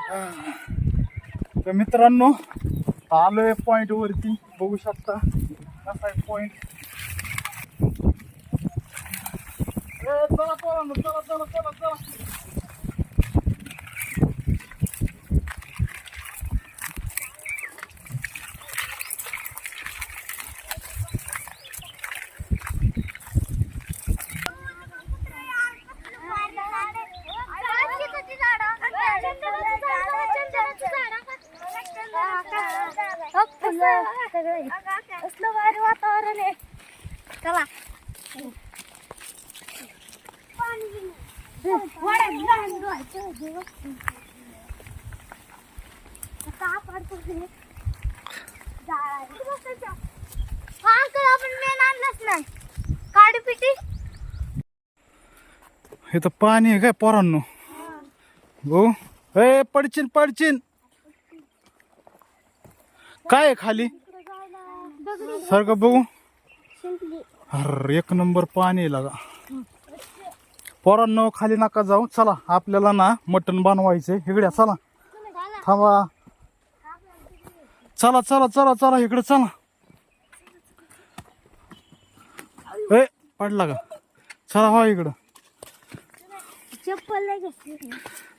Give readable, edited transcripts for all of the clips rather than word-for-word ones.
तर मित्रांनो आलोय पॉइंट वरती, बघू शकता कसा आहे पॉइंट. चला पोरांनो, चला चला चला चला. असलं भारी वातावरण आहे. चला आपण मेन आणलंच नाही. काडी पिटी हे तर पाणी आहे काय पोरांनो? हो ए पडचिन पडचिन. काय आहे खाली सारखं बघू. अरे एक नंबर पाणी आहे लगा. पोरांनो खाली नका जाऊ, चला आपल्याला ना मटण बनवायचंय. इकडे चला, थांबा. चला चला चला चला इकडे चला. ए पडला का? चला हो इकडं. चप्पल नाही घेतली.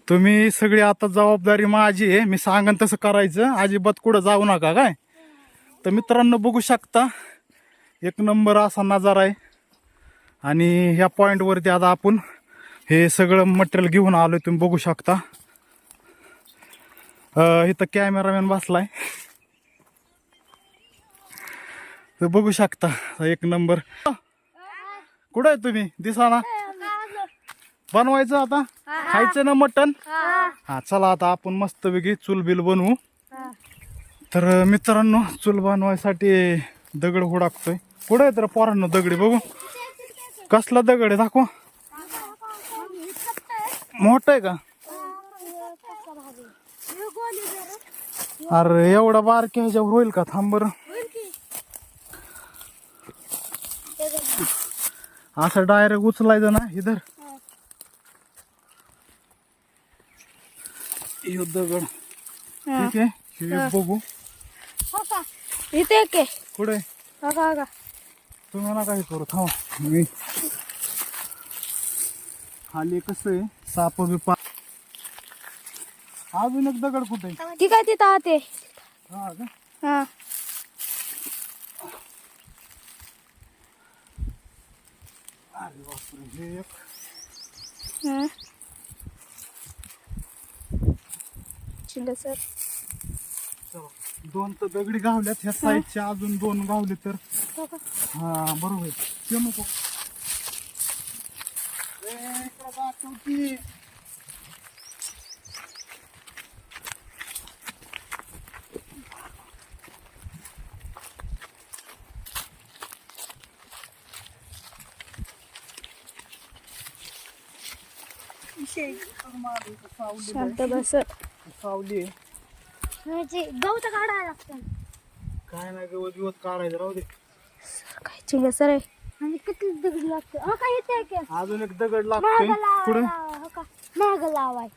तुम्ही सगळी आता जबाबदारी माझी आहे. मी सांगन तसं करायचं, अजिबात कुठं जाऊ नका काय. तर मित्रांनो बघू शकता एक नंबर असा नजारा आहे. आणि ह्या पॉइंट वरती आता आपण हे सगळं मटेरियल घेऊन आलोय. तुम्ही बघू शकता इथं कॅमेरामॅन बसलाय. तर बघू शकता एक नंबर. कुठं आहे तुम्ही? दिसा ना. बनवायचं आता, खायचं ना मटण. हा चला आता आपण मस्तपैकी चूल बिल बनवू. तर मित्रांनो चूल बनवायसाठी दगड हुडाकतोय. कुठं आहे तर पोरांनो दगडी? बघू कसला दगड आहे, दाखवा. मोठा आहे का? अरे एवढा बारक्या ह्याच्यावर होईल का? थांब बरं. असं डायरेक्ट उचलायचं ना इधर. यो दगड ठीक आहे. हे बघू इथे के कुठे तुम्ही नका हे करू. थांबा मी खाली कसं आहे साप बिपा. अजून एक दगड कुठे? ठीक आहे तिथं ते. हा का? हा अरे बापरे. हे एक सर. चला दोन तर दगडी गावल्यात. ह्या साईडच्या अजून दोन गावले तर हा बरोबर आहे. ते नको इकडं दाखव की. शांत बस. सावली आहे. गवत काढायला लागतं. काय नाही गवत बिवत काढायचं राहू दे. काय चिंग सर आहे. आणि किती दगड लागते. काय येते की अजून एक दगड लागतोय. कुठे माग लावाय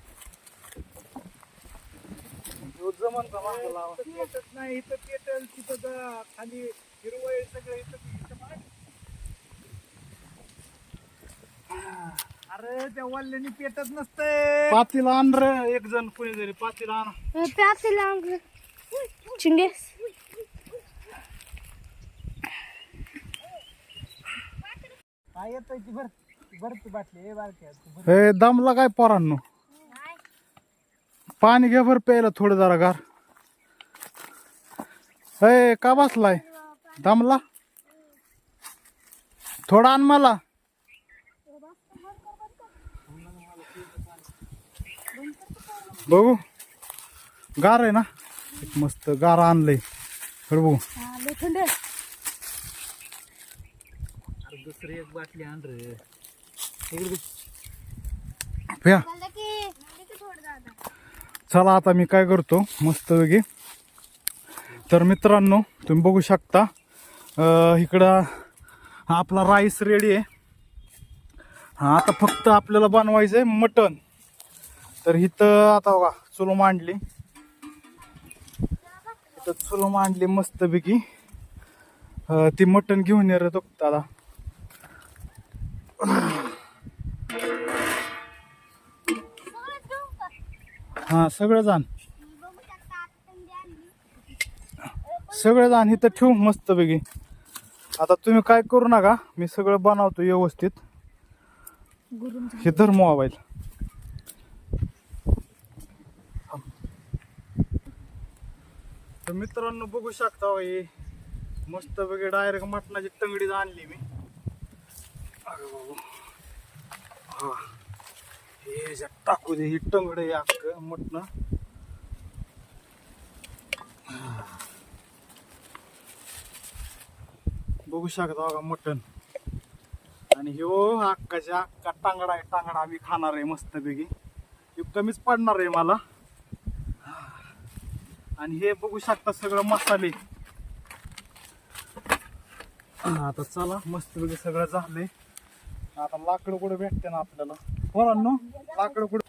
जमन का मागं लावा? पेटत नाही इथं. पेटल तिथं खाली हिरवळ सगळं इथं. अरे त्या वल्ल्याने पेटत नसतंय. पातीला आण रे एक जण, कुणी जरी पातीला आणा. चिंगे काय येतोय ती भरती बाटली बारक्या. दमला काय पोरांनो? पाणी घे भर प्यायला थोडं जरा गार. का बसलाय? दमला? थोडा आण मला. बघू गार आहे ना. एक मस्त गार आणलंय. बघू दुसरी एक बाटली आण रे. चला आता मी काय करतो मस्त वेगळी. तर मित्रांनो तुम्ही बघू शकता इकडं आपला राईस रेडी आहे. आता फक्त आपल्याला बनवायचंय मटण. तर इथं आता बघा चूल मांडली, इथं चूल मांडली मस्तपैकी. ती मटण घेऊन ये रे दादा. हा सगळं जाण, सगळं जाण इथं ठेवू मस्तपैकी. आता तुम्ही काय करू नका, मी सगळं बनवतो व्यवस्थित. हे धर मोबाईल. तर मित्रांनो बघू शकता हे मस्तपैकी डायरेक्ट मटणाची तंगडीच आणली मी. अरे बाबा, हा हे ज्या टाकू दे ही टंगड अख्ख मटण. बघू शकता बघा मटण. आणि ह्यो अख्खाच्या अख्खा टांगडा आहे, टांगडा आम्ही खाणार आहे मस्तपैकी. हे कमीच पडणार आहे मला. आणि हे बघू शकता सगळं मसाले. आता चला मस्तपैकी सगळं झालंय. आता लाकडं कुठे भेटते ना आपल्याला पोरांनो, लाकडं कुठे.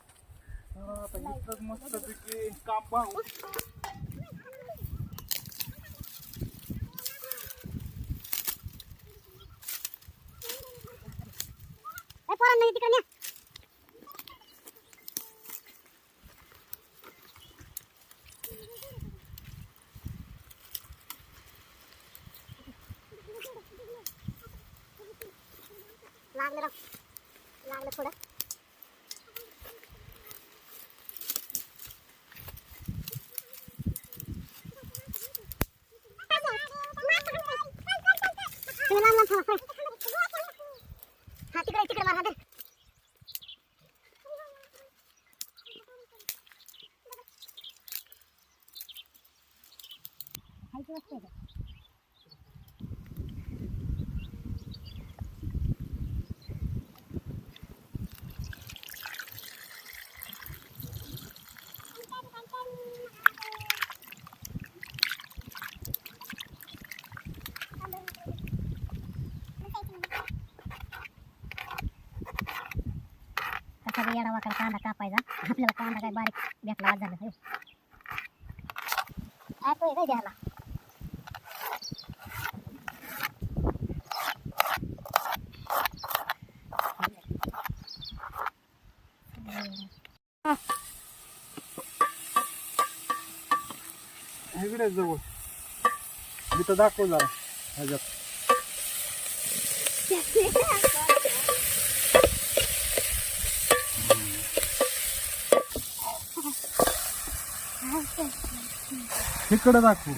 आता इथंच मस्तपैकी काम पाहू. लागलं थोडं. हा तिकडे तिकडे मारा. येडा वाकडा कांदा कापायचा. आपल्याला कांदा काय बारीक भेटला झालं. ॲप आहे काय द्यायला. इकडे जवळ इथं दाखव जरा ह्याच्यात. इकडे दाखवू.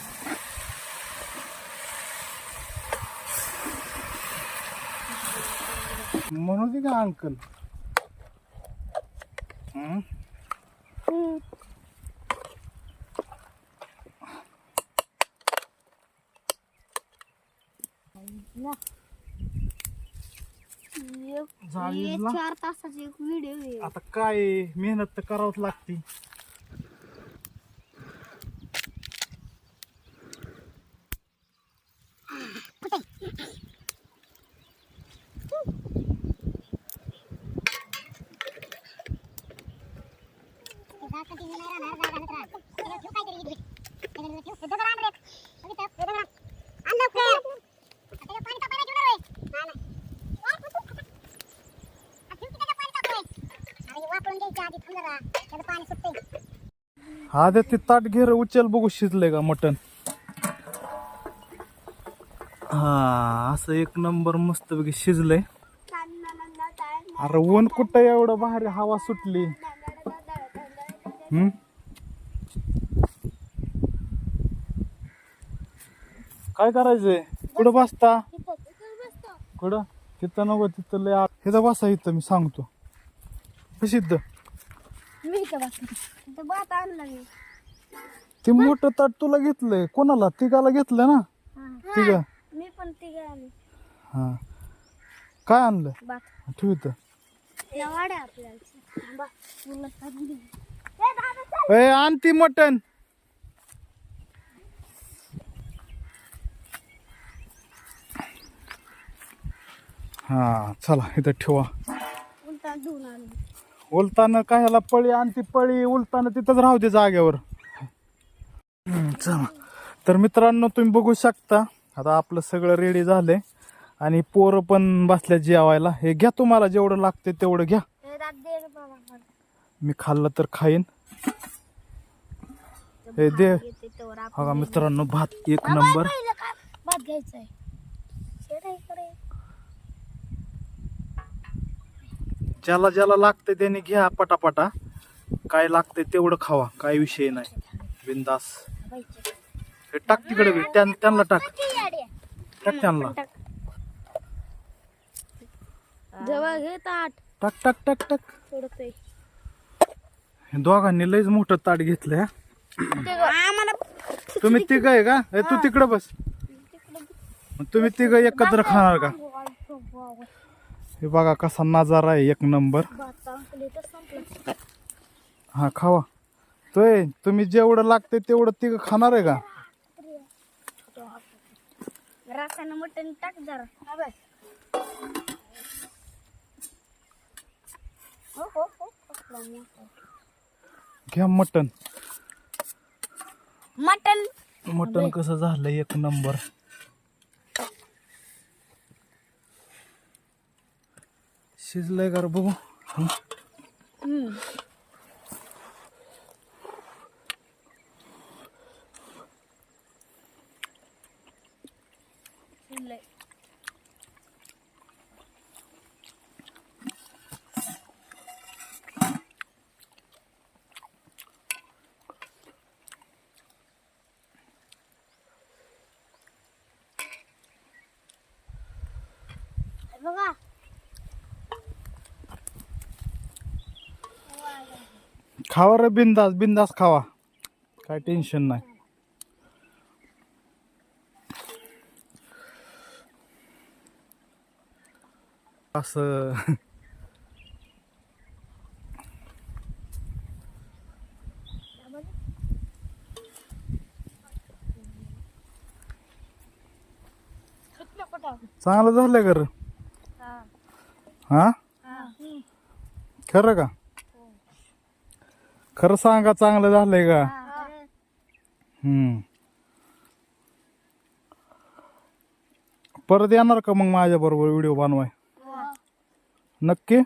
म्हणू दे का अंकल. झालीला 4 तासाची एक व्हिडिओ आहे. आता काय मेहनत तर करावंच लागते. हा दे ते ताट घेर उचल बघू शिजले का मटण. हा असं एक नंबर मस्तपैकी शिजलंय. अरे ऊन कुठं एवढं भारी हवा सुटली. काय करायचंय. कुठं बसता. कुठं तिथं नको तिथं लय तिथं बसा. इथं मी सांगतो प्रसिद्ध. मी इथं बसतो. भात आणला मी. ते मोठं ताट तुला घेतलंय. कोणाला तिघाला घेतलं ना. तिघ मी पण तिघ आणली. हा काय आणलं. भात ठेव इथं. वाड्या आपल्याला. ए आण ती मटण. हा चला इथं ठेवा. उलटा धुवून आणली. उलताना कायला पळी आणि ती पळी उलताना तिथंच राहू दे जागेवर. चला तर मित्रांनो तुम्ही बघू शकता आता आपलं सगळं रेडी झालंय आणि पोरं पण बसल्या जेवायला. हे घ्या तुम्हाला जेवढं लागते तेवढं घ्या. मी खाल्लं तर खाईन. हे दे. हा मित्रांनो भात एक नंबर. भात घ्यायचंय. ज्याला ज्याला लागते त्याने घ्या पटापटा. काय लागते तेवढं खावा, काय विषय नाही. बिंदास. हे टाक तिकडे बी. त्यांना टाक. टाक त्यांना. जेव्हा घे ताट टाक टाक टाक टाक. सोडतोय हे दोघांनी लयच मोठं ताट घेतलंय. आम्हाला तुम्ही तिघ आहे का? तू तिकडे बस. तुम्ही तिघ एकत्र खाणार का? हे बघा कसा नजारा आहे एक नंबर. हा खावा. तुम्ही जेवढं लागते तेवढं तिघ खाणार आहे का? रासायन मटण टाक जरा. घ्या मटन. मटण मटन कसं झालं एक नंबर. शिजलंय का रे बघू. बघा खावा रे बिंदास बिंदास खावा. काय टेन्शन नाही. असं चांगलं झालंय कर. हा खरं का? खरं सांगा चांगलं झालंय का? परत येणार का मग माझ्या बरोबर व्हिडिओ बनवाय? नक्की.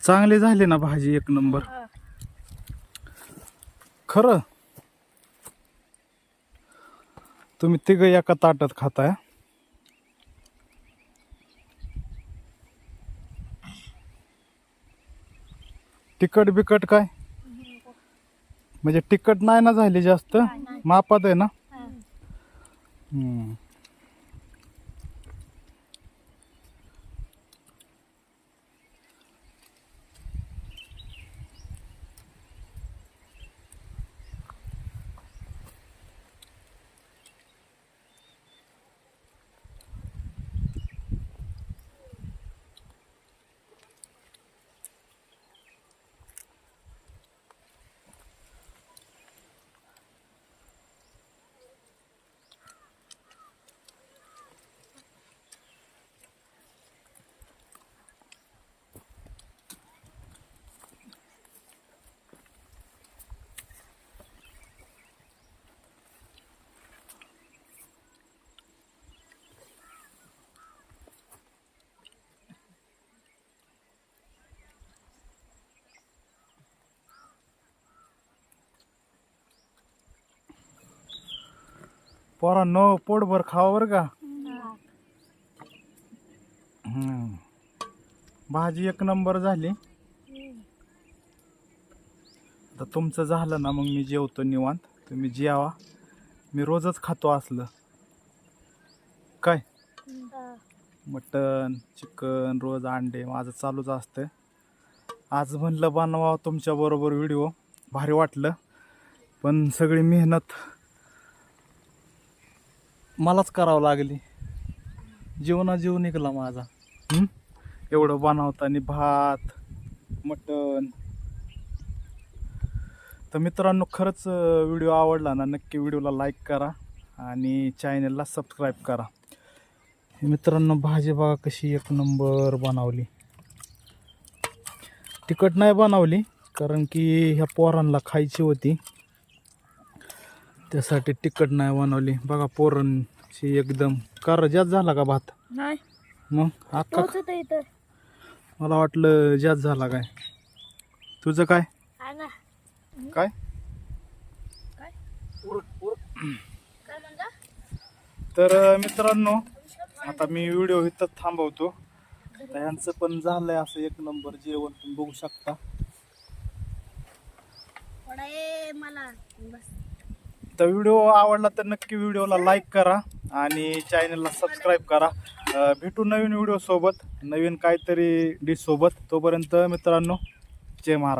चांगली झाली ना भाजी एक नंबर. खरं तुम्ही तिघ एका ताटात खाताय. तिखट बिकट काय म्हणजे तिखट नाही ना झाली जास्त. मापात आहे ना. पोरांनो पोटभर खावा बरं का. भाजी एक नंबर झाली. तर तुमचं झालं ना मग मी जेवतो निवांत. तुम्ही जेवा. मी रोजच खातो असलं काय. मटन चिकन रोज अंडे माझं चालूच असतं. आज म्हणलं बनवावं तुमच्याबरोबर व्हिडिओ, भारी वाटलं. पण सगळी मेहनत मलाच करावं लागली, जीवनाजीव निघाला माझा. एवढं बनवताना भात मटण. तर मित्रांनो, खरंच व्हिडिओ आवडला ना, नक्की व्हिडिओला लाईक करा आणि चॅनलला सबस्क्राईब करा. मित्रांनो, भाजी बघा कशी एक नंबर बनवली. तिखट नाही बनवली कारण की ह्या पोरांना खायची होती, त्यासाठी तिखट नाही बनवली. बघा पोरांची एकदम. कर जास्त झाला का भात? नाही मग अख्खा पोहोचत इथं. मला वाटलं जास्त झाला काय. तुझं काय काय तर मित्रांनो, आता मी व्हिडिओ इथं थांबवतो. तर ह्यांचं पण झालंय असं एक नंबर जेवण, तुम्ही बघू शकता. तर व्हिडिओ आवडला तर नक्की व्हिडिओला लाईक करा आणि चॅनलला सबस्क्राईब करा. भेटू नवीन व्हिडिओ सोबत, नवीन काहीतरी डिश सोबत. तोपर्यंत मित्रांनो, जय महाराष्ट्र.